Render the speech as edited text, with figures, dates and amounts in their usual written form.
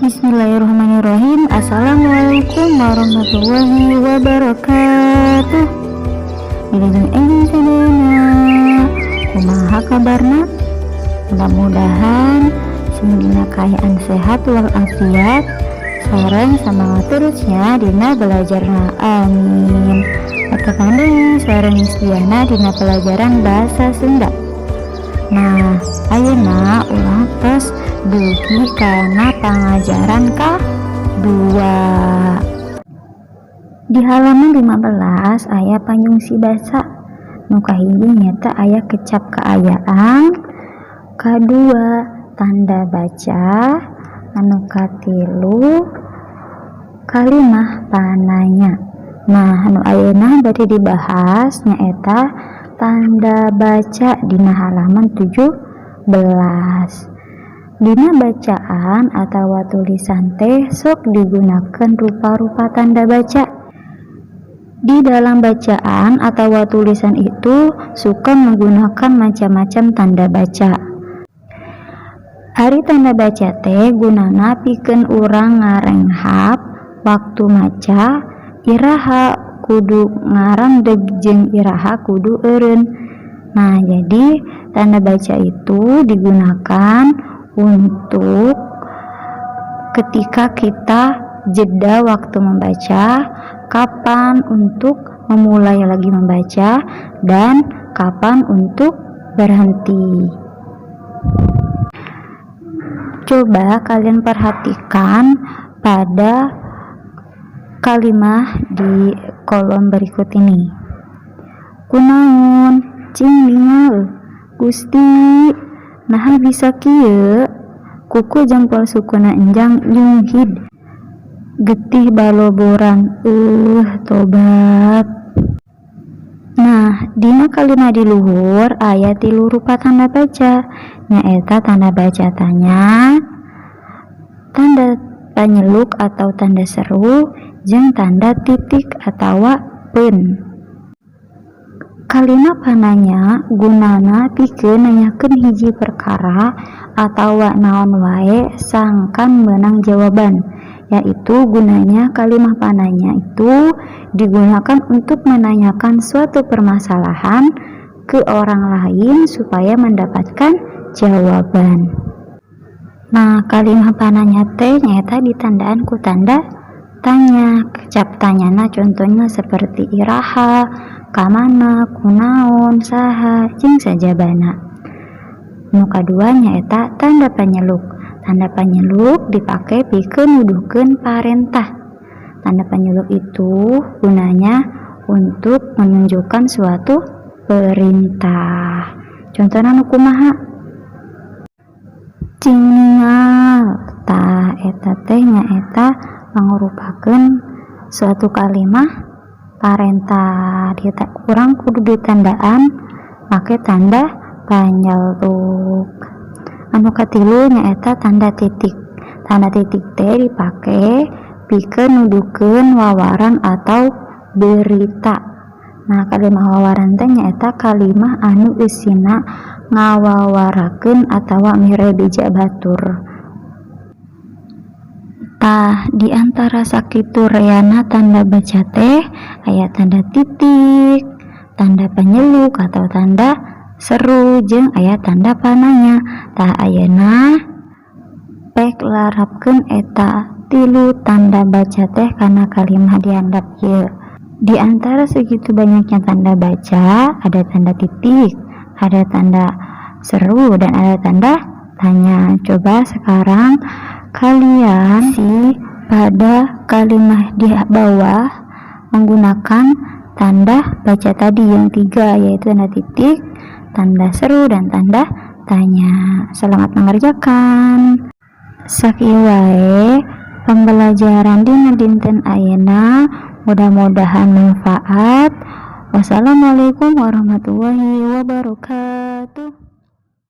Bismillahirrahmanirrahim. Assalamualaikum warahmatullahi wabarakatuh. Wilujeng enjing sadayana kumaha kabarna? Mudah-mudahan semedina kaayaan sehat walafiat sareng semangat terusnya dina belajarna, amin. Atakandung sareng istiana dina pelajaran bahasa Sunda. Nah, ayeuna ulang tos dugi kana pangajaran ka-2. Di halaman 15 aya panyungsi basa. Nu kahiji nyata aya kecap kaayaan, kadua tanda baca, anu katilu kalimah pananya. Nah, anu ayeuna bade dibahas nyaeta tanda baca dina halaman 17. Dina bacaan atau tulisan teh sok digunakan rupa-rupa tanda baca. Di dalam bacaan atau tulisan itu suka menggunakan macam-macam tanda baca. Ari tanda baca teh gunana pikeun urang ngarenghap waktu maca, iraha kudu ngarandeg jeung iraha kudu eureun. Nah, jadi tanda baca itu digunakan untuk ketika kita jeda waktu membaca, kapan untuk memulai lagi membaca, dan kapan untuk berhenti. Coba kalian perhatikan pada kalimah di kolom berikut ini. Kunaon cing ningal Gusti, nah bisa kieu kuku jempol sukuna enjang nyunghid getih baloboran tobat. Nah, dina kalimah di luhur aya 3 rupa tanda baca, nyaeta tanda baca tanya, tanda panyeluk atau tanda seru, jeung tanda titik atau pen. Kalimah pananya gunana pikeun nanyakeun hiji perkara atau naon wae sangkan menang jawaban, yaitu gunanya kalimah pananya itu digunakan untuk menanyakan suatu permasalahan ke orang lain supaya mendapatkan jawaban. Nah, kalimah pananya teh nyata ditandaan ku tanda tanya. Kecap tanyana contohnya seperti iraha, kamana, kunaon, saha, jeung sajabana. Nu kadua nyaeta tanda panyeluk. Tanda panyeluk dipake pikeun nuduhkeun parentah. Tanda panyeluk itu gunanya untuk menunjukkan suatu perintah. Contohna nu kumaha? Cing ningal. Tah eta teh nyaeta mangrupakeun suatu kalimah parentah. Urang kudu ditandaan make tanda panyeluk. Anu katilu nyaeta tanda titik. Tanda titik teh dipake pikeun nuduhkeun wawaran atau berita. Nah, kalimah wawaran teh nyaeta kalimah anu isina ngawawarakeun atawa mere beja batur. Tah, di antara sakitu reana tanda baca teh aya tanda titik, tanda panyeluk atau tanda seru, jeung aya tanda pananya. Tah, ayeuna pek larapkeun eta 3 tanda baca teh kana kalimah dihandap ieu. Di antara segitu banyaknya tanda baca, ada tanda titik, ada tanda seru, dan ada tanda tanya. Coba sekarang kalian pada kalimah di bawah menggunakan tanda baca tadi yang 3, yaitu tanda titik, tanda seru, dan tanda tanya. Selamat mengerjakan. Sakieu wae pembelajaran dina dinten ayeuna, mudah-mudahan manfaat. Wassalamualaikum warahmatullahi wabarakatuh.